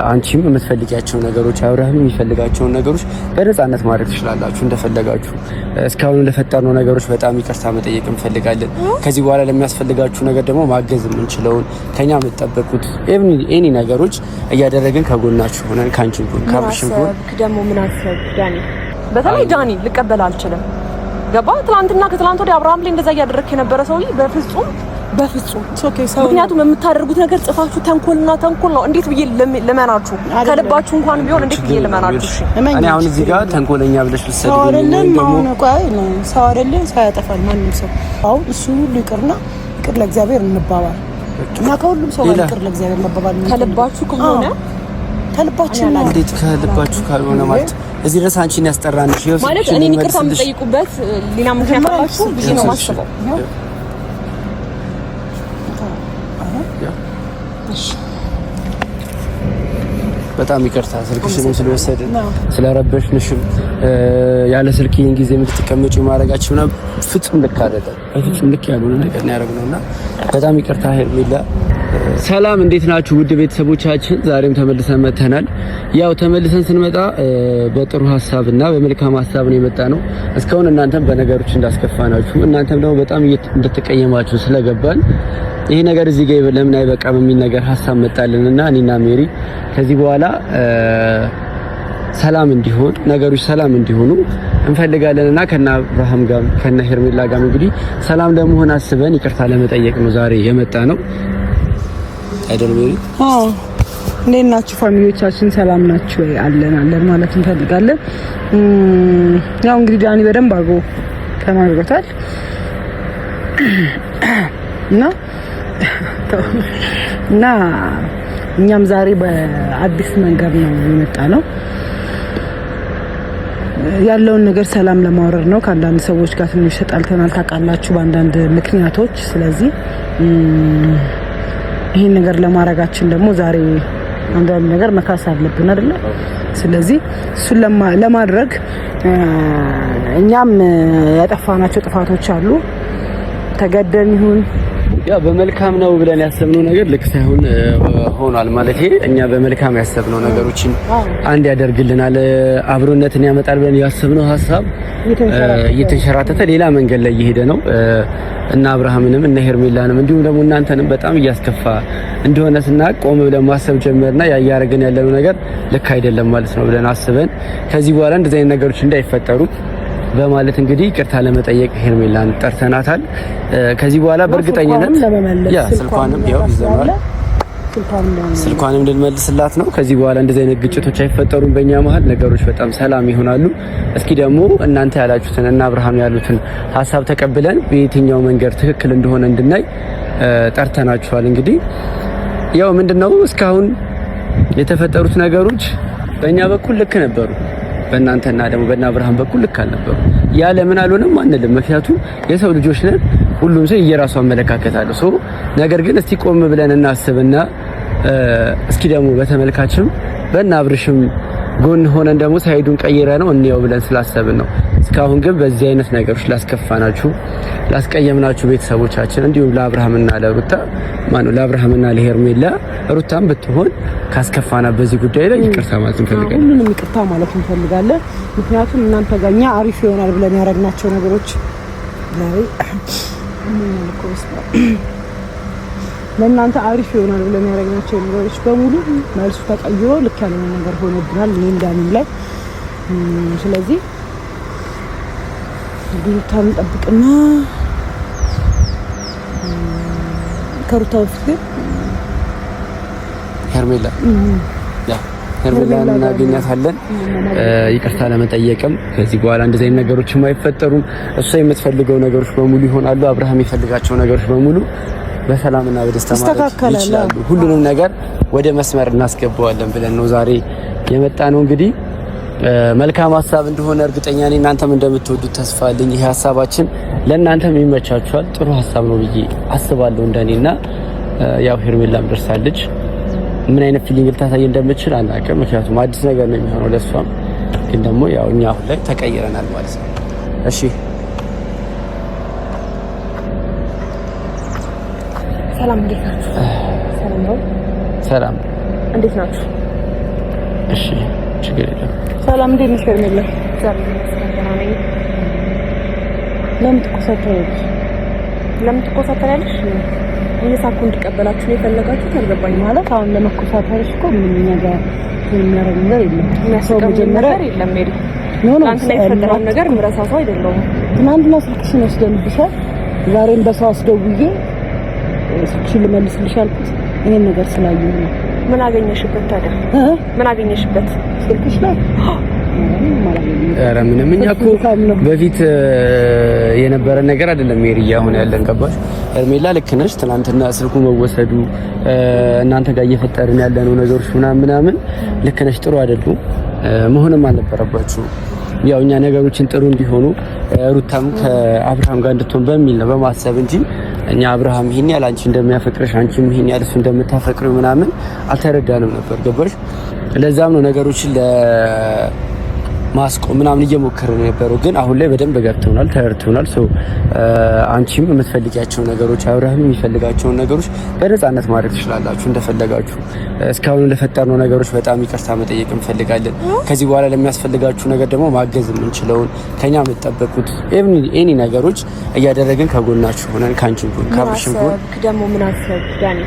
አንቺም የምትፈልጊያቸው ነገሮች አብርሃም የሚፈልጋቸው ነገሮች በነፃነት ማድረግ ትችላላችሁ እንደፈለጋችሁ። እስካሁን ለፈጠርነው ነገሮች በጣም ይቅርታ መጠየቅ እንፈልጋለን። ከዚህ በኋላ ለሚያስፈልጋችሁ ነገር ደግሞ ማገዝ የምንችለውን ከኛ የምትጠበቁት ኤኒ ነገሮች እያደረግን ከጎናችሁ ሆነን ካንቺም ጎን ካብሽም ጎን ደግሞ ምን አሰብ ዳኒ፣ በተለይ ዳኒ ልቀበል አልችልም። ገባ ትላንትና ከትላንት ወዲያ አብርሃም ላይ እንደዛ እያደረክ የነበረ ሰውዬ በፍጹም ምክንያቱም የምታደርጉት ነገር ጽፋችሁ ተንኮልና ተንኮል ነው። እንዴት ብዬ ለመናችሁ? ከልባችሁ እንኳን ቢሆን እንዴት ብዬ ለመናችሁ? እኔ አሁን እዚህ ጋር ተንኮለኛ ብለሽ ልትሰድብኝ ሰው አይደለም ሰው ያጠፋል ማንም ሰው። አሁን እሱ ሁሉ ይቅርና ይቅር ለእግዚአብሔር እንባባል እና ከሁሉም ሰው ይቅር ለእግዚአብሔር መባባል ከልባችሁ ከሆነ ከልባችሁ ነው። እንዴት ከልባችሁ ካልሆነ ማለት እዚህ ድረስ አንቺን ያስጠራንሽ ማለት እኔ ይቅርታ የምጠይቁበት ሌላ ምክንያት አላችሁ ብዬ ነው የማስበው። በጣም ይቅርታ ስልክሽንም ስለወሰድን ስለረበሽንሽም ያለ ስልክ ይሄን ጊዜ የምትቀመጪ ማድረጋችሁና ፍጹም ልክ አይደለም። ፍጹም ልክ ያልሆነ ነገር ነው ያደረግነውና በጣም ይቅርታ ሄርሜላ። ሰላም እንዴት ናችሁ ውድ ቤተሰቦቻችን? ዛሬም ተመልሰን መተናል። ያው ተመልሰን ስንመጣ በጥሩ ሀሳብና በመልካም ሀሳብ ነው የመጣ ነው። እስካሁን እናንተም በነገሮች እንዳስከፋናችሁ እናንተም ደግሞ በጣም እንደተቀየማችሁ ስለገባን ይሄ ነገር እዚህ ጋር ለምን አይበቃም የሚል ነገር ሀሳብ መጣልንና እኔና ሜሪ ከዚህ በኋላ ሰላም እንዲሆን ነገሮች ሰላም እንዲሆኑ እንፈልጋለንና ከና አብርሃም ጋር ከና ሄርሜላ ጋር እንግዲህ ሰላም ለመሆን አስበን ይቅርታ ለመጠየቅ ነው ዛሬ የመጣ ነው አይደል ሜሪ? አዎ። እንዴት ናችሁ ፋሚሊዎቻችን? ሰላም ናችሁ ወይ? አለን ማለት እንፈልጋለን። ያው እንግዲህ ዳኒ በደንብ አድርጎ ተናግሮታል እና እኛም ዛሬ በአዲስ መንገድ ነው የመጣ ነው። ያለውን ነገር ሰላም ለማውረድ ነው። ከአንዳንድ ሰዎች ጋር ትንሽ ተጣልተናል ታውቃላችሁ በአንዳንድ ምክንያቶች። ስለዚህ ይሄን ነገር ለማድረጋችን ደግሞ ዛሬ አንዳንድ ነገር መካስ አለብን አይደል? ስለዚህ እሱን ለማድረግ እኛም ያጠፋናቸው ጥፋቶች አሉ። ተገደን ይሁን ያ በመልካም ነው ብለን ያሰብነው ነገር ልክ ሳይሆን ሆኗል ማለት እኛ በመልካም ያሰብነው ነገሮችን አንድ ያደርግልናል አብሮነትን ያመጣል ብለን ያሰብነው ሀሳብ እየተንሸራተተ ሌላ መንገድ ላይ እየሄደ ነው እና አብርሃምንም እና ሄርሜላንም እንዲሁም ደግሞ እናንተንም በጣም እያስከፋ እንደሆነ ስናቅ ቆም ብለን ማሰብ ጀመርና ያያረገን ያለው ነገር ልክ አይደለም ማለት ነው ብለን አስበን ከዚህ በኋላ እንደዚህ አይነት ነገሮች እንዳይፈጠሩ በማለት እንግዲህ ይቅርታ ለመጠየቅ ሄርሜላን ጠርተናታል። ከዚህ በኋላ በእርግጠኝነት ያ ስልኳንም ያው ይዘናል ስልኳንም እንድንመልስላት ነው። ከዚህ በኋላ እንደዚህ አይነት ግጭቶች አይፈጠሩም በእኛ መሀል፣ ነገሮች በጣም ሰላም ይሆናሉ። እስኪ ደግሞ እናንተ ያላችሁትን እና አብርሃም ያሉትን ሀሳብ ተቀብለን በየትኛው መንገድ ትክክል እንደሆነ እንድናይ ጠርተናችኋል። እንግዲህ ያው ምንድነው እስካሁን የተፈጠሩት ነገሮች በእኛ በኩል ልክ ነበሩ፣ በእናንተና ደግሞ በእና አብርሃም በኩል ልክ አልነበሩ። ያ ለምን አልሆነም አንልም፣ ምክንያቱም የሰው ልጆች ነን። ሁሉም ሰው የራሱ አመለካከት አለው። ነገር ግን እስቲ ቆም ብለን እናስብና እስኪ ደግሞ በተመልካችም በእና አብርሽም ጎን ሆነን ደግሞ ሳይዱን ቀይረ ነው እንየው ብለን ስላሰብን ነው። እስካሁን ግን በዚህ አይነት ነገሮች ላስከፋናችሁ ላስቀየምናችሁ ቤተሰቦቻችን እንዲሁም ለአብርሃምና ለሩታ ለአብርሃምና ለሄርሜላ ሩታም ብትሆን ካስከፋና በዚህ ጉዳይ ላይ ይቅርታ ማለት እንፈልጋለን። ሁሉንም ይቅርታ ማለት እንፈልጋለን። ምክንያቱም እናንተ ጋር እኛ አሪፍ ይሆናል ብለን ያደረግናቸው ነገሮች ለእናንተ አሪፍ ይሆናል ብለን ያደረግናቸው ነገሮች በሙሉ መልሱ ተቀይሮ ልክ ያልሆነ ነገር ሆኖብናል እኔም ዳኒም ላይ። ስለዚህ ሩታን እንጠብቅና ከሩታ በፊት ሄርሜላን እናገኛታለን ይቅርታ ለመጠየቅም። ከዚህ በኋላ እንደዚህ አይነት ነገሮችም አይፈጠሩም። እሷ የምትፈልገው ነገሮች በሙሉ ይሆናሉ። አብርሃም የሚፈልጋቸው ነገሮች በሙሉ በሰላምና በደስታ ማለት ይችላሉ። ሁሉንም ነገር ወደ መስመር እናስገባዋለን ብለን ነው ዛሬ የመጣ ነው። እንግዲህ መልካም ሀሳብ እንደሆነ እርግጠኛ ነኝ። እናንተም እንደምትወዱት ተስፋ አለኝ። ይሄ ሀሳባችን ለእናንተም ይመቻችኋል። ጥሩ ሀሳብ ነው ብዬ አስባለሁ እንደኔና ያው ሄርሜላም ደርሳለች። ምን አይነት ፊሊንግ ልታሳይ እንደምትችል አናውቅም፣ ምክንያቱም አዲስ ነገር ነው የሚሆነው ለሷም። ግን ደግሞ ያው እኛ አሁን ላይ ተቀይረናል ማለት ነው። እሺ ሰላም እንዴት ናችሁ? ሰላም ነው። ሰላም እንዴት ናችሁ? እሺ ችግር የለም። ሰላም እንዴት ነሽ ሄርሜላ? ሰላም ነኝ። ለምን ትኮሳተሪያለሽ? እየሳኩ እንድቀበላችሁ ነው የፈለጋችሁት? አልገባኝ ማለት አሁን ለመኮሳተርሽ እኮ ምን ነገር የሚያረግ ነገር የለም። የሚያስቀም ነገር የለም። ሜሪ ትናንትና የተፈጠረውን ነገር ምረሳ ሰው አይደለሁም። ትናንትና ስልክሽን ወስደንብሻል። ዛሬም በሰው አስደውዬ ስልክሽን ልመልስልሽ አልኩት። ይሄን ነገር ስላየሁ ነው። ምን አገኘሽበት ታዲያ? ምን አገኘሽበት ስልክሽ ላይ? ኧረ ምንም እኛ እኮ በፊት የነበረ ነገር አይደለም ሜሪያ፣ አሁን ያለን ገባሽ? ሄርሜላ ልክ ነሽ። ትናንትና ስልኩ መወሰዱ እናንተ ጋር እየፈጠርን ያለነው ነገሮች ምናምን ልክ ነሽ፣ ጥሩ አይደሉም፣ መሆንም አልነበረባችሁ። ያው እኛ ነገሮችን ጥሩ እንዲሆኑ ሩታም ከአብርሃም ጋር እንድትሆን በሚል ነው በማሰብ እንጂ እኛ አብርሃም ይሄን ያህል አንቺ እንደሚያፈቅርሽ አንቺም ይሄን ያህል እሱ እንደምታፈቅሪው ምናምን አልተረዳንም ነበር ገባሽ? ለዛም ነው ነገሮችን ለማስቆም ምናምን እየሞከርን የነበረው። ግን አሁን ላይ በደንብ ገብተውናል፣ ተረድተውናል። አንቺም የምትፈልጊያቸው ነገሮች አብርሃም የሚፈልጋቸውን ነገሮች በነፃነት ማድረግ ትችላላችሁ እንደፈለጋችሁ። እስካሁን ለፈጠርነው ነገሮች በጣም ይቅርታ መጠየቅ እንፈልጋለን። ከዚህ በኋላ ለሚያስፈልጋችሁ ነገር ደግሞ ማገዝ የምንችለውን ከኛ የምትጠበቁት ኤኒ ነገሮች እያደረግን ከጎናችሁ ሆነን ካንቺም ጎን ካብርሽም ጎን ደግሞ ምን አሰብ ዳኒ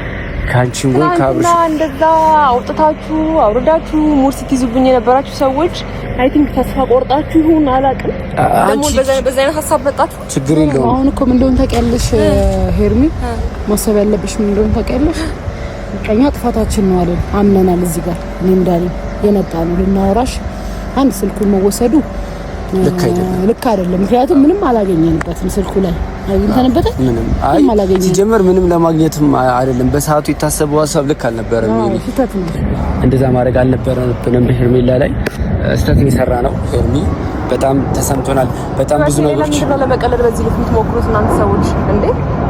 ካንቺም ጎን ካብርሽ እንደዛ አውጥታችሁ አውርዳችሁ ሙር ስትይዙብኝ የነበራችሁ ሰዎች አይ ቲንክ ተስፋ ቆርጣችሁ ይሁን አላውቅም። ደግሞ በዛ አይነት ሀሳብ መጣችሁ። ችግር የለውም። አሁን እኮ ምን እንደሆነ ታውቂያለሽ ሄርሚ፣ ማሰብ ያለብሽ ምን እንደሆነ ታውቂያለሽ። ቀኛ ጥፋታችን ነው አይደል? አምነናል። እዚህ ጋር እኔም ዳኒ የመጣ ነው ልናወራሽ። አንድ ስልኩን መወሰዱ ልክ አይደለም። ምክንያቱም ምንም አላገኘንበትም ስልኩ ላይ አግኝተንበታል። ምንም አላገኘንም። ሲጀመር ምንም ለማግኘትም አይደለም። በሰዓቱ የታሰበው ሀሳብ ልክ አልነበረም። ስህተት ነው። እንደዛ ማድረግ አልነበረብንም። በሄርሜላ ላይ ስህተት የሰራ ነው። ሄርሚ በጣም ተሰምቶናል። በጣም ብዙ ነገሮች ለመቀለድ በዚህ ልክ የምትሞክሩት እናንተ ሰዎች እንዴ!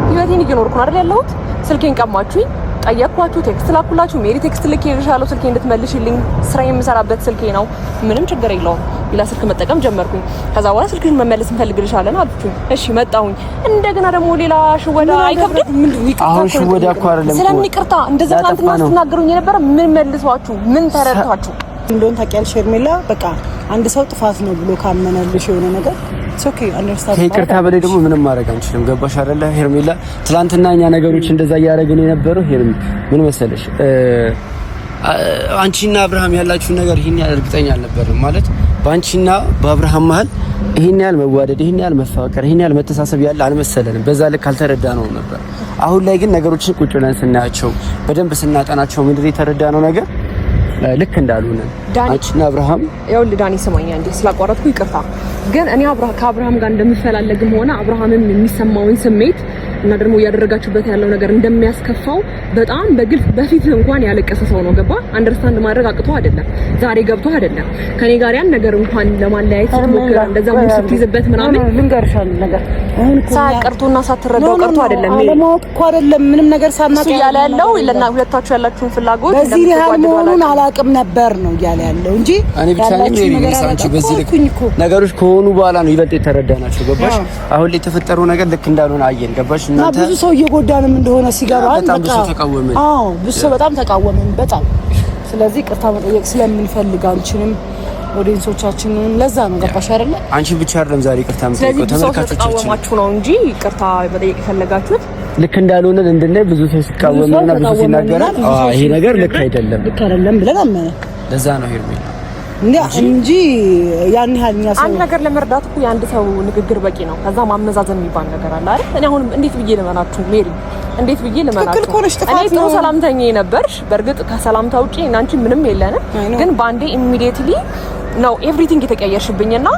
ህይወቴን እየኖርኩ ነው አይደል ያለሁት? ስልኬን ቀማችሁኝ፣ ጠየቅኳችሁ፣ ቴክስት ላኩላችሁ። ሜሪ ቴክስት ልኬልሻለሁ ስልኬ እንድትመልሽልኝ፣ ስራ የምሰራበት ስልኬ ነው፣ ምንም ችግር የለውም። ሌላ ስልክ መጠቀም ጀመርኩኝ። ከዛ በኋላ ስልክሽን መመለስ እንፈልግልሻለን አልኩኝ። እሺ መጣሁኝ። እንደገና ደግሞ ሌላ ሽወዳ አይከብድም? አሁን ሽወዳ እኮ አይደለም። ስለሚቅርታ እንደዛ ትናንትና ስትናገሩኝ የነበረ ምን መልሷችሁ? ምን ተረድቷችሁ እንደሆነ ታውቂያለሽ ሄርሜላ። በቃ አንድ ሰው ጥፋት ነው ብሎ ካመነልሽ የሆነ ነገር ኦኬ አንደርስታንድ። ከይቅርታ በላይ ደግሞ ምንም ማድረግ አንችልም። ገባሽ አይደለ ሄርሜላ? ትናንትና እኛ ነገሮች እንደዛ እያደረግን የነበረው ሄርሜ ምን መሰለሽ፣ አንቺና አብርሃም ያላችሁ ነገር ይሄን ያህል እርግጠኛ አልነበርንም። ማለት በአንቺና በአብርሃም መሀል ይሄን ያህል መዋደድ፣ ይሄን ያህል መፋቀር፣ ይሄን ያህል መተሳሰብ ያለ አልመሰለንም። በዛ ልክ አልተረዳነውም ነበር። አሁን ላይ ግን ነገሮችን ቁጭ ብለን ስናያቸው በደንብ ስናጠናቸው ምንድን የተረዳነው ነገር ልክ እንዳልሆነ አንቺና አብርሃም ይኸውልህ ዳኒ ስማኝ እንዴ ስላቋረጥኩ ይቅርታ። ግን እኔ ከአብርሃም ጋር እንደምፈላለግም ሆነ አብርሃምም የሚሰማውን ስሜት እና ደግሞ እያደረጋችሁበት ያለው ነገር እንደሚያስከፋው በጣም በግልጽ በፊት እንኳን ያለቀሰ ሰው ነው። ገባ? አንደርስታንድ ማድረግ አቅቶ አይደለም፣ ዛሬ ገብቶ አይደለም። ከኔ ጋር ያን ነገር እንኳን ለማለያየት ሞክራ እንደዛ ሙስት ይዘበት ምናምን ልንገርሻል ነገር አሁን ሳቀርቶና ሳትረዳው ቀርቶ አይደለም። ለማወቅ እኮ አይደለም ምንም ነገር ሳናቀር ያለ ያለው ለና ሁለታችሁ ያላችሁን ፍላጎት በዚህ ያህል መሆኑን አላውቅም ነበር ነው ያለ ያለው እንጂ እኔ ብቻ ነኝ ሜሪሳንቺ በዚህ ልክ ነገሮች ከሆኑ በኋላ ነው ይበልጥ የተረዳናቸው። ገባሽ? አሁን ላይ የተፈጠረው ነገር ልክ እንዳልሆነ አየን። ገባሽ? እናንተ ብዙ ሰው እየጎዳንም እንደሆነ ሲገባን በጣም ብዙ ተቃወመን። አዎ ብዙ ሰው በጣም ተቃወመን በጣም። ስለዚህ ቅርታ መጠየቅ ስለምንፈልግ አንቺንም ኦዲየንሶቻችንን ለዛ ነው። ገባሽ አይደለ? አንቺ ብቻ አይደለም ዛሬ ቅርታ የምትጠይቀው ተመልካቾቻችን ተቃወማችሁ ነው እንጂ ቅርታ መጠየቅ የፈለጋችሁት ልክ እንዳልሆነ እንደነ ብዙ ሰው ሲቃወመና ብዙ ሲናገራል። ይሄ ነገር ልክ አይደለም ብለን አመነ። ለዛ ነው ሄርሜላ እንጂ ያን ያህልኛ ሰው አንድ ነገር ለመርዳት እኮ የአንድ ሰው ንግግር በቂ ነው። ከዛ ማመዛዘን የሚባል ነገር አለ አይደል? እኔ አሁን እንዴት ብዬ ልመናችሁ ሜሪ? እንዴት ብዬ ልመናችሁ? እኔ ጥሩ ሰላምተኛ ነበርሽ። በእርግጥ ከሰላምታ ውጪ እናንቺ ምንም የለንም። ግን ባንዴ ኢሚዲየትሊ ነው ኤቭሪቲንግ የተቀየርሽብኝና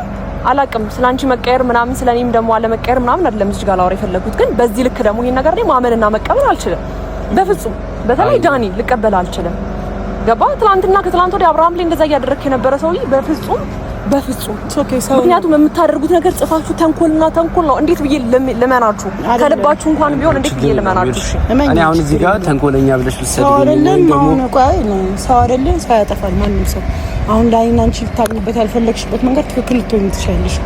አላቅም ስላንቺ መቀየር ምናምን ስለኔም ደግሞ አለመቀየር ምናምን አይደለም እዚህ ጋር ላወራ የፈለኩት። ግን በዚህ ልክ ደግሞ ይሄን ነገር ላይ ማመንና መቀበል አልችልም በፍጹም። በተለይ ዳኒ ልቀበል አልችልም። ገባ? ትናንትና ከትናንት ወዲያ አብርሃም ላይ እንደዛ እያደረክ የነበረ ሰውዬ በፍጹም ምክንያቱም የምታደርጉት ነገር ጽፋችሁ ተንኮልና ተንኮል ነው። እንዴት ብዬ ልመናችሁ? ከልባችሁ እንኳን ቢሆን እንዴት ብዬ ልመናችሁ? እሺ እኔ አሁን እዚህ ጋር ተንኮለኛ ብለሽ ልትሰድቡኝ ሰው አይደለም ሰው ያጠፋል ማንም ሰው። አሁን ዳኒና አንቺ ልታምኑበት ያልፈለግሽበት መንገድ ትክክል ልትሆኚ ትችያለሽ።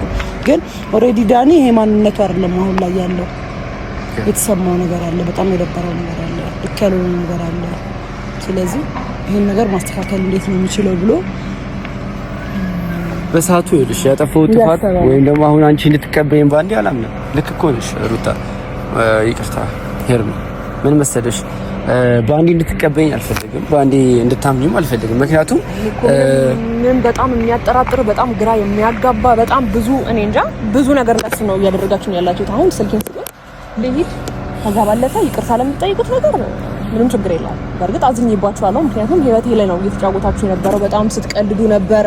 ግን ኦልሬዲ ዳኒ ይሄ ማንነቱ አይደለም አሁን ላይ ያለው። የተሰማው ነገር አለ፣ በጣም የደበረው ነገር አለ፣ ልክ ያለው ነገር አለ። ስለዚህ ይሄን ነገር ማስተካከል እንዴት ነው የሚችለው ብሎ በሰዓቱ ይልሽ ያጠፋው ጥፋት ወይም ደግሞ አሁን አንቺ እንድትቀበይን ባንዴ አላምንም። ልክ እኮ ነሽ ሩታ። ይቅርታ ሄርሚ፣ ምን መሰለሽ ባንዴ እንድትቀበይኝ አልፈልግም፣ ባንዴ እንድታምኚም አልፈልግም። ምክንያቱም ምን በጣም የሚያጠራጥር በጣም ግራ የሚያጋባ በጣም ብዙ እኔ እንጃ ብዙ ነገር እንዳስ ነው እያደረጋችሁ ያላችሁት። አሁን ስልኬን ስጡኝ ልሂድ። ከዛ ባለፈ ይቅርታ ለምትጠይቁት ነገር ምንም ችግር የለም። በእርግጥ አዝኜባችኋለሁ፣ ምክንያቱም ህይወቴ ላይ ነው እየተጫወታችሁ የነበረው። በጣም ስትቀልዱ ነበረ።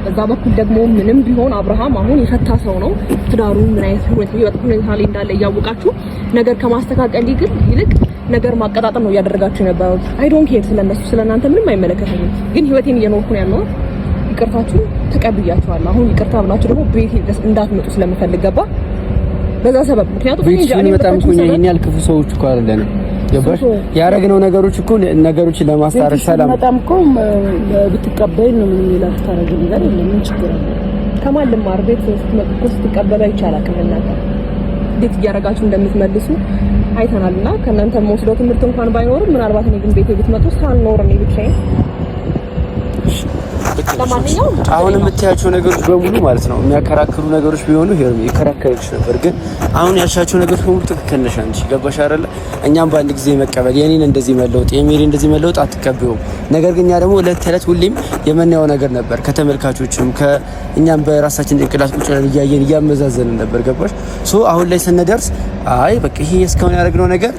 በዛ በኩል ደግሞ ምንም ቢሆን አብርሃም አሁን የፈታ ሰው ነው። ትዳሩ ምን አይነት ሁኔታ ላይ እንዳለ እያወቃችሁ ነገር ከማስተካከል ይልቅ ነገር ማቀጣጠል ነው እያደረጋችሁ የነበረው። አይ ዶንት ኬር ስለነሱ ስለናንተ ምንም አይመለከተኝም። ግን ህይወቴን እየኖርኩ ነው ያለው። ይቅርታችሁ ተቀብያችኋለሁ። አሁን ይቅርታ ብላችሁ ደግሞ ቤቴ እንዳትመጡ ስለምፈልግ ገባ። በዛ ሰበብ ምክንያቱም እኔ በጣም ይሄን ያህል ክፉ ሰዎች እኮ አይደለንም። ገባሽ? ያረግነው ነገሮች እኮ ነገሮችን ለማስታረቅ ሰላም በጣም እኮ ብትቀበል ነው ምን ይላል ታረግ ነገር የለም። ምን ችግር አለ? ከማንም ማር ቤት ስትመጡ ስትቀበሉ አይቻላል። ከእናንተ እንዴት እያረጋችሁ እንደምትመልሱ አይተናልና ከእናንተ የምወስደው ትምህርት እንኳን ባይኖርም ምናልባት እኔ ግን ቤቴ ብትመጡ ሳልኖር እኔ ብቻዬን ለማንኛውም አሁን የምትያቸው ነገሮች በሙሉ ማለት ነው የሚያከራክሩ ነገሮች ቢሆኑ ሄርሚ ይከራከርሽ ነበር። ግን አሁን ያልሻቸው ነገሮች በሙሉ ትክክል ነሽ አንቺ። ገባሽ አይደለ? እኛም በአንድ ጊዜ መቀበል የኔን እንደዚህ መለወጥ የሜሪ እንደዚህ መለወጥ አትቀበዩም። ነገር ግን እኛ ደግሞ ዕለት ተዕለት ሁሌም የምናየው ነገር ነበር። ከተመልካቾችም ከእኛም በራሳችን ጭንቅላት ቁጭ ብለን እያየን እያመዛዘንን ነበር። ገባሽ? ሶ አሁን ላይ ስንደርስ አይ በቃ ይሄ እስካሁን ያደረግነው ነገር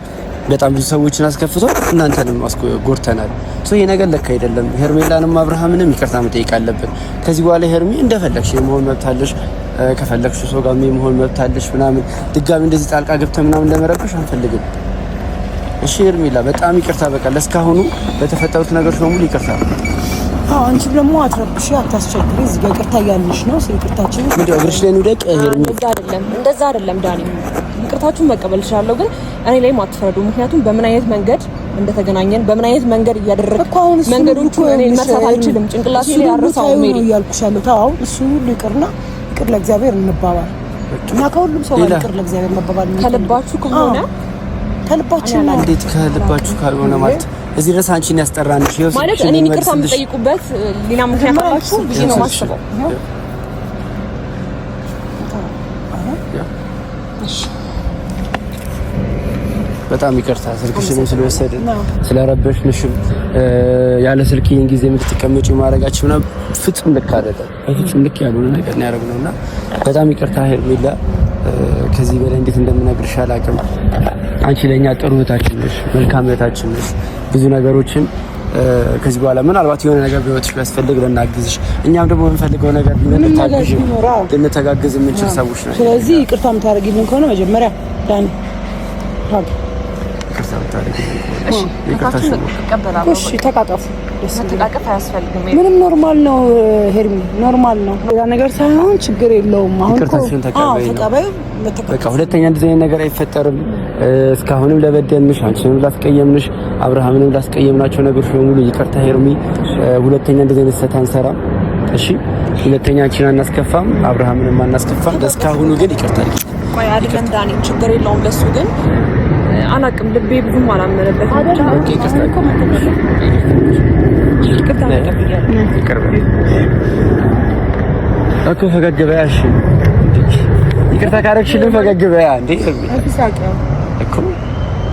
በጣም ብዙ ሰዎችን አስከፍቶ እናንተንም ጎርተናል። ይሄ ነገር ለካ አይደለም። ሄርሜላንም አብርሃምንም ይቅርታ መጠየቅ አለብን። ከዚህ በኋላ ሄርሚ እንደፈለግሽ የመሆን መብት አለሽ፣ ከፈለግሽ ሰው ጋር የመሆን መብት አለሽ ምናምን። ድጋሚ እንደዚህ ጣልቃ ገብተህ ምናምን እንደመረበሽ አንፈልግም። እሺ ሄርሜላ በጣም ይቅርታ። በቃ ለስካሁኑ በተፈጠሩት ነገሮች በሙሉ ይቅርታ። አንቺ ደግሞ አትረብሽ፣ አታስቸግሪ። እዚህ ጋር ይቅርታ እያልሽ ነው። ስለይቅርታችን ምን እግርሽ ላይ ንውደቅ ሄርሚ። እንደዛ አይደለም ዳኒ። ይቅርታችሁን መቀበል እችላለሁ፣ ግን እኔ ላይ ማትፈረዱ። ምክንያቱም በምን አይነት መንገድ እንደተገናኘን በምን አይነት መንገድ እያደረግኩ መንገዶቹ እኔ መርሳት አልችልም። ጭንቅላቴ ላይ አረሳው ሜሪ እያልኩሻለሁ። ታው እሱ ሁሉ ይቅርና ይቅር ለእግዚአብሔር እንባባል እና ከሁሉም ሰው ጋር ይቅር ለእግዚአብሔር መባባል ከልባችሁ ከሆነ ከልባችሁ ነው። እንዴት ከልባችሁ ካልሆነ ማለት እዚህ ድረስ አንቺን ያስጠራንሽ ማለት እኔ ይቅርታ የምጠይቁበት ሌላ ምክንያት አላችሁ ብዬ ነው የማስበው። በጣም ይቅርታ ስልክሽን ስለወሰድን ስለረበሽንሽም ያለ ስልክ ይሄን ጊዜ የምትቀመጪ ማድረጋችሁ ምናምን ፍጹም ልክ አይደለም። ፍጹም ልክ ያልሆነ ነገር ነው ያደረግነውና በጣም ይቅርታ ሄርሜላ። ከዚህ በላይ እንዴት እንደምነግርሽ አላውቅም። አንቺ ለኛ ጥሩ እህታችን ነሽ፣ መልካም እህታችን ነሽ። ብዙ ነገሮችን ከዚህ በኋላ ምናልባት የሆነ ነገር ቢወጥሽ ቢያስፈልግ ልናግዝሽ፣ እኛም ደግሞ የምንፈልገው ነገር ልንታግዝሽ ልንተጋግዝ የምንችል ሰዎች ነን። ስለዚህ ይቅርታ የምታደርጊልን ከሆነ መጀመሪያ ዳኒ ተቃቀፉ። መተቃቀፍ አያስፈልግም። ምንም ኖርማል ነው ሄርሚ፣ ኖርማል ነው። ሌላ ነገር ሳይሆን ችግር የለውም። አሁን ተቀበዩ። በቃ ሁለተኛ እንደዚህ አይነት ነገር አይፈጠርም። እስካሁንም ለበደልንሽ፣ አንቺንም ላስቀየምንሽ፣ አብርሃምንም ላስቀየምናቸው ነገሮች በሙሉ ይቅርታ ሄርሚ። ሁለተኛ እንደዚህ አይነት ስህተት አንሰራም። እሺ፣ ሁለተኛ አንቺን አናስከፋም፣ አብርሃምንም አናስከፋም። እስካሁኑ ግን ይቅርታ አድርጊ። ቆይ አይደለም ዳኒ፣ ችግር የለውም ለሱ ግን አላቅም ልቤ ብዙም አላመነበት አይደለም። ኦኬ ይቅርታ እኮ ፈገግ በያ። እሺ ይቅርታ ካረግሽልን ፈገግ በያ እንዴ እኮ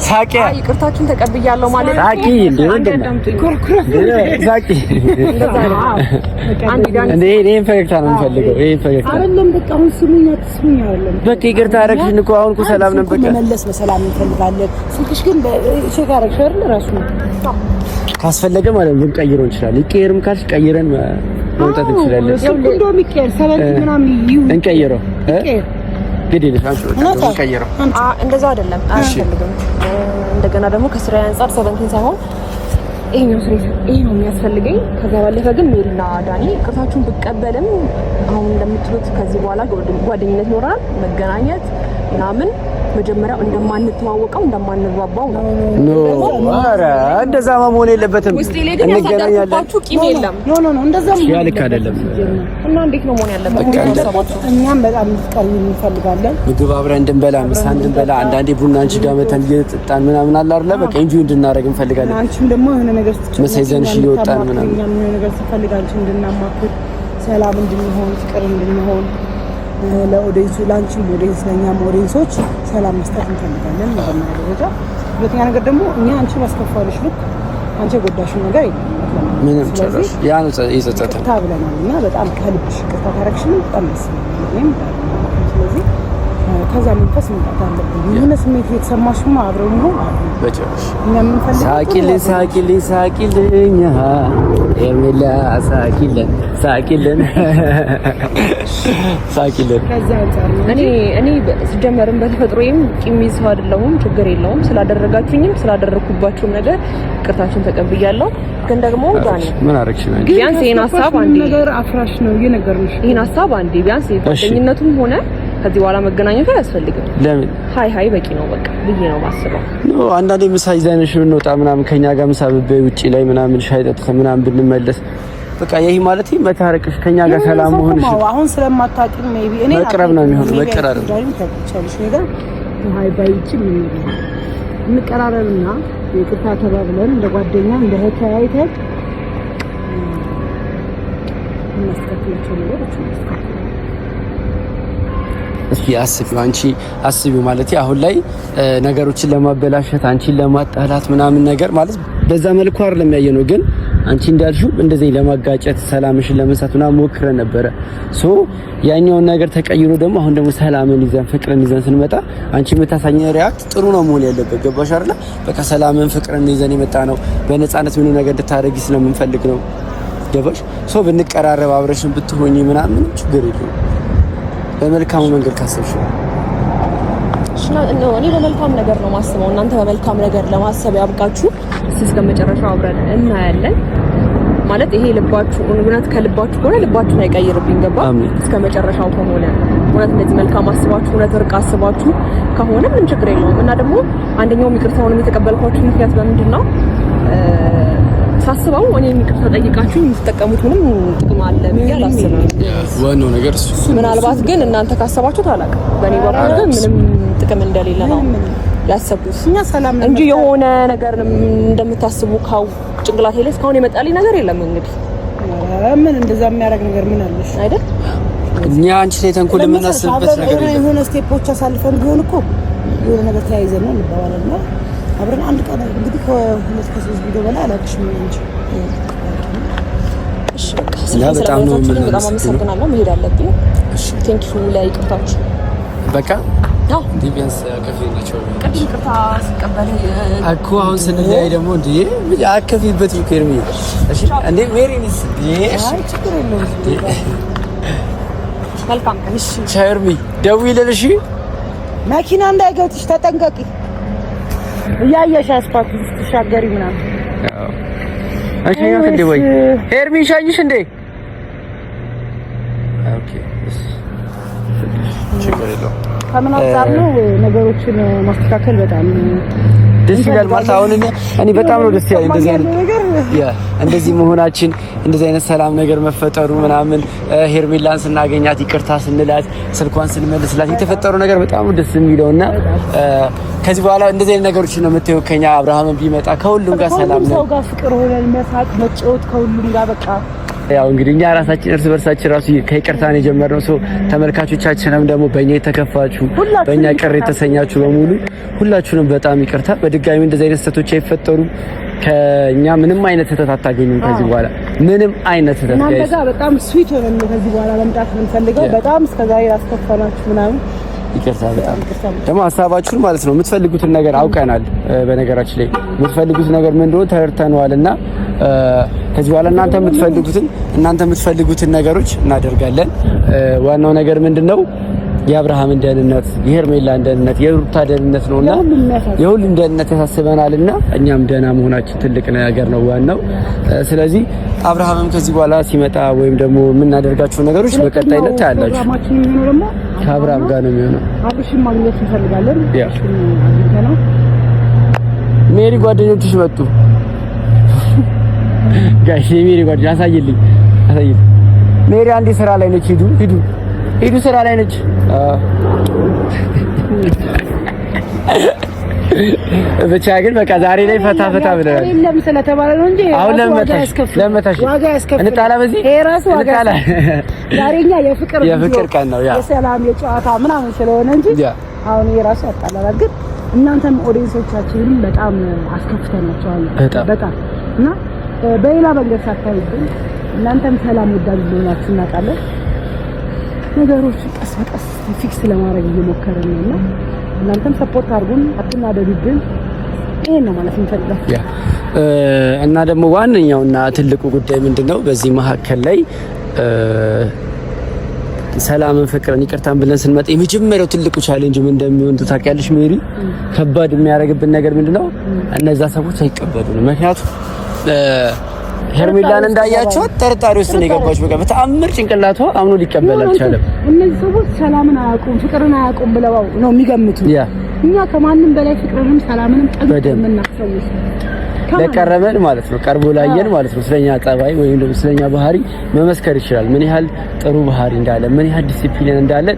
ሳቂ። ይቅርታችን ተቀብያለሁ ማለት ሳቂ እንዴ ሳቂ እንዴ ይሄን ፈገግታ ነው የምፈልገው። ይሄን ፈገግታ አይደለም። በቃ አሁን ስሙኝ አትስሙኝ አይደለም። በቃ ይቅርታ አረግሽን እኮ አሁን እኮ ሰላም ነበር። መመለስ በሰላም እንፈልጋለን። ስልክሽ ግን ቼክ አረግሽ አይደል? ራሱ ካስፈለገ ማለት ነው ቀይረው እንችላለን። ይቀየርም ካልሽ ቀይረን መውጣት እንችላለን። እንደውም ይቀየር 70 ምናምን ይሁን እንቀይረው ግዴ ለሻንቹ እንቀይረው። እንደዛ አይደለም አያስፈልግም። እንደገና ደግሞ ከስራ አንፃር 17 ሳይሆን ይሄ ነው የሚያስፈልገኝ። ከዛ ባለፈ ግን ሜሪና ዳኒ ቅርታችሁን ብቀበልም አሁን እንደምትሉት ከዚህ በኋላ ጓደኝነት ይኖራል፣ መገናኘት ምናምን መጀመሪያ እንደማንተዋወቀው እንደማንግባባው ነው። ኧረ እንደዛ መሆን የለበትም። እንገናኛለን። ቂም የለም። ኖ እንደዛ ያ ልክ አይደለም። እና እንዴት ነው መሆን ያለበት? እኛም በጣም እንድትቀርቢ እንፈልጋለን። ምግብ አብረን እንድንበላ፣ ምሳ እንድንበላ፣ አንዳንዴ ቡና አንቺ ጋር መተን እየጠጣን ምናምን አለ አይደለ? በቃ ኢንጆይ እንድናደርግ እንፈልጋለን። አንቺም ደግሞ የሆነ ነገር መሳይዘንሽ እየወጣን ምናምን የሆነ ነገር ስትፈልግ አንቺ እንድናማክር፣ ሰላም እንድንሆን፣ ፍቅር እንድንሆን ለኦዲየንሱ ላንቺም ኦዲየንስ ለኛም ኦዲየንሶች ሰላም መስጠት እንፈልጋለን። መጀመሪያ ደረጃ። ሁለተኛ ነገር ደግሞ እኛ አንቺ ማስከፋልሽ ልክ አንቺ የጎዳሽው ነገር የለም ምንም ጭራሽ ያ ነው የጸጸተ ታብለናል እና በጣም ከልብሽ ይቅርታ ታረክሽን በጣም ደስ ይላል። ስለዚህ ከዛ መንፈስ መውጣት አለብን። የሆነ ስሜት የተሰማሽማ አብረው ነው በጭራሽ እኛ ምን ሳቂልኝ ኤርሜላ ሳቂልን ከዛ አንፃር እኔ ሲጀመርም በተፈጥሮዬም ቂም ይዘው አይደለሁም። ችግር የለውም። ስላደረጋችሁኝም ስላደረኩባችሁም ነገር ቅርታችሁን ተቀብያለሁ። ግን ደግሞ ዳኒ ምን አረግሽ ነው? ቢያንስ ይሄን ሀሳብ አንዴ ነገር አፍራሽ ነው እየነገርንሽ ይሄን ሀሳብ አንዴ ቢያንስ ጓደኝነቱም ሆነ ከዚህ በኋላ መገናኘቱ አያስፈልግም። ለምን ሃይ በቂ ነው በቃ ብዬ ነው ማስበው። አንዳንዴ ምሳ ይዘንሽ ብንወጣ ምናምን ከኛ ጋር ምሳ በበይ ውጪ ላይ ምናምን ሻይ ጠጥተን ምናምን ብንመለስ በቃ ይሄ ማለት መታረቅሽ ከኛ ጋር ሰላም መሆንሽ አሁን ስለማታውቂ ሜቢ እኔ መቅረብ ነው የሚሆነው። መቀራረብ ነገር ሃይ ባይቺ ምን ይላል እንቀራረብና ይቅርታ ተባብለን እንደ ጓደኛ እንደ ተያይተን እናስተካክላቸው ነገሮች እስኪ አስቢው ማለት አሁን ላይ ነገሮችን ለማበላሸት አንቺን ለማጣላት ምናምን ነገር ማለት በዛ መልኩ አይደለም ያየነው። ግን አንቺ እንዳልሽው እንደዚህ ለማጋጨት ሰላምሽን ለመንሳት ምናምን ሞክረን ነበረ። ሶ ያኛውን ነገር ተቀይሮ ደግሞ አሁን ደግሞ ሰላምን ይዘን ፍቅርን ይዘን ስንመጣ አንቺ የምታሳየን ሪአክት ጥሩ ነው መሆን ያለበት። ገባሽ አይደል? በቃ ሰላምን ፍቅርን ይዘን የመጣ ነው በነፃነት ምንም ነገር እንድታረጊ ስለምንፈልግ ነው። ገባሽ? ሶ ብንቀራረብ አብረሽን ብትሆኚ ምናምን ችግር የለውም። በመልካሙ መንገድ ካሰብሽ እኔ በመልካም ነገር ነው ማስበው። እናንተ በመልካም ነገር ለማሰብ ያብቃችሁ። እስከ መጨረሻው አብረን እናያለን። ማለት ይሄ ልባችሁ እውነት ከልባችሁ ከሆነ ልባችሁን አይቀይርብኝ። ገባ? እስከ መጨረሻው ከሆነ እውነት እንደዚህ መልካም አስባችሁ እውነት እርቅ አስባችሁ ከሆነ ምን ችግር የለውም። እና ደግሞ አንደኛው ይቅርታውን የተቀበልኳችሁ ምክንያት በምንድን ነው? ሳስበው እኔ ይቅርታ ጠይቃችሁ የምትጠቀሙት ምንም ጥቅም አለ ብዬ አላስብም። ዋናው ነገር እሱ። ምናልባት ግን እናንተ ካሰባችሁት አላውቅም። በእኔ በኩል ግን ምንም ጥቅም እንደሌለ ነው ያሰብኩት እንጂ የሆነ ነገር እንደምታስቡ ካው ጭንቅላቴ ላይ እስካሁን የመጣልኝ ነገር የለም። እንግዲህ ምን እንደዛ የሚያደርግ ነገር ምን አለሽ አይደል? እኛ አንቺ ላይ ተንኮል የምናስብበት ነገር የለም። የሆነ ስቴፖች አሳልፈን ቢሆን እኮ የሆነ ነገር ተያይዘን ነው እንባባለን ነው አብረን አንድ ቀን እንግዲህ ከሁለት ከሶስት ቪዲዮ በላይ አላውቅሽም እንጂ እሺ በቃ በጣም ነው በጣም አመሰግናለሁ። መሄድ አለብኝ። እሺ ቴንክ ዩ ለይቅርታችሁ። በቃ አዎ ዲቪንስ ካፌ ናቸው። ቅድም ይቅርታ ሲቀበል እኮ አሁን ስንለያይ ደግሞ እንዴ አከፊበት ይከርሚ። እሺ እንዴ ሜሪኒስ እሺ ችግር የለውም። መልካም እሺ ቸርሚ ደውይልሽ። መኪና እንዳይገጭሽ ተጠንቀቂ። እያየሽ አስፓልት ስትሻገሪ ምናምን አሸኛት እንዴ ወይ ሄርሚ ሻኝሽ እንዴ? ኦኬ ችግር የለውም። ከምን አንፃር ነው ነገሮችን ማስተካከል በጣም ደስ ይላል ማለት አሁን እኔ በጣም ነው ደስ ያለኝ እንደዚህ መሆናችን እንደዚህ አይነት ሰላም ነገር መፈጠሩ ምናምን ሄርሜላን ስናገኛት ይቅርታ ስንላት ስልኳን ስንመልስላት የተፈጠረው ነገር በጣም ደስ የሚለውና ከዚህ በኋላ እንደዚህ አይነት ነገሮች ነው የምታየው። ከኛ አብርሃምን ቢመጣ ከሁሉም ጋር ሰላም ነው፣ ሰው ጋር ፍቅር ሆነን መሳቅ መጫወት ከሁሉም ጋር በቃ ያው እንግዲህ እኛ ራሳችን እርስ በርሳችን ራሱ ከይቅርታ ነው የጀመርነው። ሰው ተመልካቾቻችንም ደግሞ በእኛ የተከፋችሁ በእኛ ቅር የተሰኛችሁ በሙሉ ሁላችሁንም በጣም ይቅርታ። በድጋሚ እንደዚህ አይነት ስህተቶች አይፈጠሩም። ከኛ ምንም አይነት ስህተት አታገኙም ከዚህ በኋላ ምንም አይነት ስህተት። እናንተ ጋር በጣም ስዊት ሆነን ከዚህ በኋላ መምጣት የምንፈልገው በጣም እስከዛሬ ያስከፋናችሁ ምናምን ይቅርታ። በጣም ደግሞ ሀሳባችሁን ማለት ነው የምትፈልጉትን ነገር አውቀናል። በነገራችን ላይ የምትፈልጉት ነገር ምን እንደሆነ ተረድተነዋልና ከዚህ በኋላ እናንተ የምትፈልጉትን ነገሮች እናደርጋለን። ዋናው ነገር ምንድነው የአብርሃምን ደህንነት፣ የሄርሜላን ደህንነት፣ የሩታ ደህንነት ነውና የሁሉም ደህንነት ያሳስበናልና እኛም ደህና መሆናችን ትልቅ ነገር ነው ዋናው። ስለዚህ አብርሃምም ከዚህ በኋላ ሲመጣ ወይም ደግሞ የምናደርጋቸው ነገሮች በቀጣይነት ታያላችሁ። ከአብርሃም ጋር ነው የሚሆነው። አብሽን ማግኘት እንፈልጋለን። ሜሪ ጓደኞችሽ መጡ። ጋሽ ሜሪ ጓደኞች አሳይልኝ። ሜሪ አንዴ ስራ ላይ ነች። ሂዱ ስራ ላይ ነች። ብቻ ግን በቃ ዛሬ ላይ ፈታ ብለናል። ለምን ስለተባለ ነው እንጂ አሁን ለመታሽ ዋጋ ያስከፍላል። እንጣላ በዚህ ራሱ ዋጋ ዛሬኛ የፍቅር ቀን ነው፣ የሰላም የጨዋታ ምናምን ስለሆነ እንጂ አሁን የራሱ ያጣላል። ግን እናንተም ኦዲየንሶቻችንን በጣም አስከፍተናቸዋል በጣም እና በሌላ መንገድ ሳታዩብን እናንተም ሰላም ወዳጅ ሆናችሁ እናውቃለን። ነገሮች ቀስ በቀስ ፊክስ ለማድረግ እየሞከርን ነውና እናንተም ሰፖርት አድርጉን፣ አትናደዱብን። ይሄን ነው ማለት እንፈልጋለን። እና ደግሞ ዋነኛውና ትልቁ ጉዳይ ምንድነው? በዚህ መሀከል ላይ ሰላምን፣ ፍቅርን፣ ይቅርታን ብለን ስንመጣ የመጀመሪያው ትልቁ ቻሌንጅ ምን እንደሚሆን ታውቂያለሽ ሜሪ? ከባድ የሚያደርግብን ነገር ምንድነው? እነዛ ሰዎች አይቀበሉንም። ምክንያቱም ሄርሜላን እንዳያቸዋት ጥርጣሬ ውስጥ ነው የገባች። በቃ በተአምር ጭንቅላቷ አምኖ ሊቀበል አልቻለም። እነዚህ ሰዎች ሰላምን አያውቁም፣ ፍቅርን አያውቁም ብለው ነው የሚገምቱ። እኛ ከማንም በላይ ፍቅርንም ሰላምንም ጠብቀን የምናስታውስ ለቀረበን ማለት ነው፣ ቀርቦ ላየን ማለት ነው። ስለኛ ጸባይ ወይም ደግሞ ስለኛ ባህሪ መመስከር ይችላል። ምን ያህል ጥሩ ባህሪ እንዳለ፣ ምን ያህል ዲሲፕሊን እንዳለ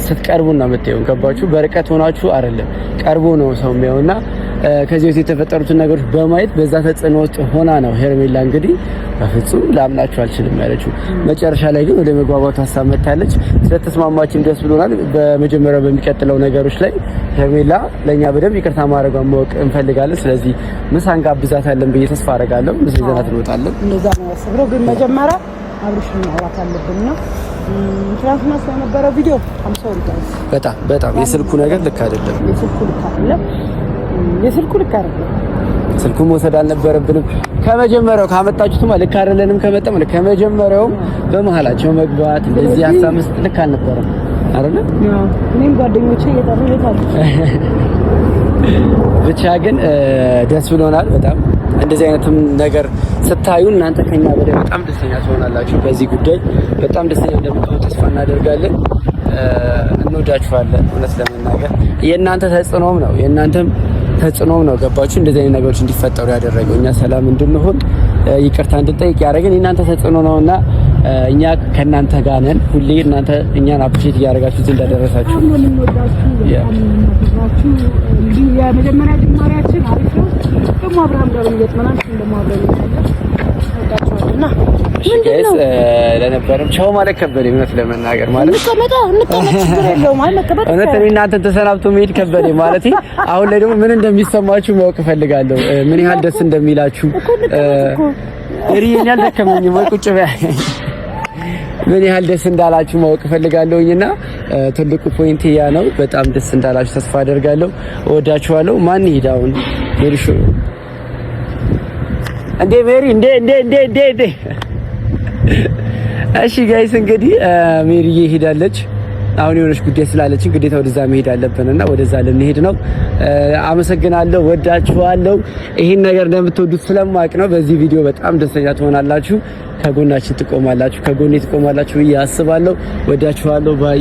ስትቀርቡና የምታዩን። ገባችሁ? በርቀት ሆናችሁ አይደለም፣ ቀርቦ ነው ሰው የሚያውና ከዚህ በፊት የተፈጠሩትን ነገሮች በማየት በዛ ተጽዕኖ ውስጥ ሆና ነው ሄርሜላ እንግዲህ በፍጹም ላምናችሁ አልችልም ያለችው። መጨረሻ ላይ ግን ወደ መግባባቱ ሀሳብ መታለች። ስለተስማማችን ደስ ብሎናል። በመጀመሪያው በሚቀጥለው ነገሮች ላይ ሄርሜላ ለኛ በደንብ ይቅርታ ማድረጓን ማወቅ እንፈልጋለን። ስለዚህ ምሳን ጋብዛታለን ብዬ ተስፋ አደርጋለሁ። ምሳ ይዘናት እንወጣለን። እንደዛ ነው ያሰብነው። ግን መጀመሪያ አብርሽን ማውራት አለብን ነው ትናንትና ስለነበረው ቪዲዮ በጣም የስልኩ ነገር ልክ አይደለም። የስልኩ ልክ አይደለም። ስልኩ መውሰድ አልነበረብንም። ከመጀመሪያው ካመጣችሁትማ ልክ አይደለንም። ከመጀመሪያውም በመሀላቸው መግባት እንደዚህ ሀሳብ መስጠት ልክ አልነበረም አይደል? እኔም ጓደኞቼ እየጠሩታል። ብቻ ግን ደስ ብሎናል በጣም። እንደዚህ አይነትም ነገር ስታዩ እናንተ ከኛ በላይ በጣም ደስተኛ ትሆናላችሁ። በዚህ ጉዳይ በጣም ደስተኛ እንደምትሆኑ ተስፋ እናደርጋለን። እንወዳችኋለን። እውነት ለመናገር የእናንተ ተጽዕኖም ነው ገባችሁ? እንደዚህ አይነት ነገሮች እንዲፈጠሩ ያደረገው እኛ ሰላም እንድንሆን ይቅርታ እንድንጠይቅ ያደረገን የእናንተ ተጽዕኖ ነውና እኛ ከእናንተ ጋር ነን። ሁሌ እናንተ እኛን አፕሪሼት እያደረጋችሁ እዚህ እንዳደረሳችሁ የመጀመሪያ ጅማሬያችን አሪፍ ነው። ደግሞ አብርሃም ጋር እየተመናን እንደማብረን ታውቃችኋልና ጋይስ ለነበረም ቻው ማለት ከበደኝ። እውነት ለመናገር ማለት እንቀመጥ ችግር የለውም ማለት እውነት እኔ እናንተን ተሰናብቶ መሄድ ከበደኝ ማለት አሁን ላይ ደግሞ ምን እንደሚሰማችሁ ማወቅ እፈልጋለሁ። ምን ያህል ደስ እንደሚላችሁ እኔ አልደከመኝም ወይ ቁጭ በይ ምን ያህል ደስ እንዳላችሁ ማወቅ እፈልጋለሁኝና ትልቁ ፖይንት ያ ነው። በጣም ደስ እንዳላችሁ ተስፋ አደርጋለሁ። እወዳችኋለሁ። ማን ይሄዳውን ሜሪሾ እንዴ ሜሪ እንዴ እሺ ጋይስ እንግዲህ ሜሪዬ ሄዳለች። አሁን የሆነች ጉዳይ ስላለችን ግዴታ ወደዛ መሄድ አለብንና ወደዛ ልንሄድ ነው። አመሰግናለሁ። ወዳችኋለሁ። ይሄን ነገር እንደምትወዱት ስለማውቅ ነው። በዚህ ቪዲዮ በጣም ደስተኛ ትሆናላችሁ። ከጎናችን ትቆማላችሁ፣ ከጎኔ ትቆማላችሁ ብዬ አስባለሁ። ወዳችኋለሁ። ባይ